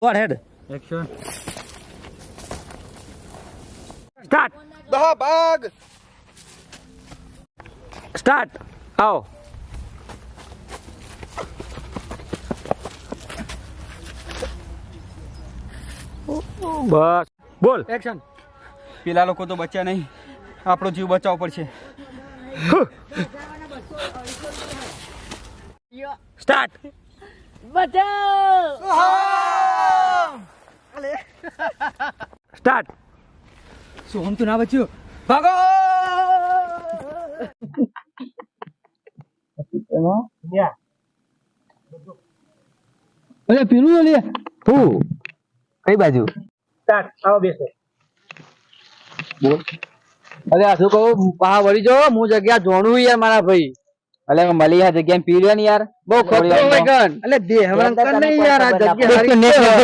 Go ahead. Action. Start. ભાગ Start. આવો. બસ બોલ. એક્શન. પેલા લોકો તો બચ્યા નહીં, આપણો જીવ બચાવવો પડશે. સ્ટાર્ટ. સ્ટાર્ટ. સોમ તો ના બચ્યો. ભાગો. અરે પેલું લે હું કઈ બાજુ? સ્ટાર્ટ. આવો બેસો. બોલ. અરે આ શું કહું, પા વળી જો હું જગ્યા જોણું યાર મારા ભાઈ. અલે મળી આ જગ્યા પી લ્યો ને યાર, બહુ ખોટું હોય ગન. અલે બે હમણાં કર નહીં યાર, આ જગ્યા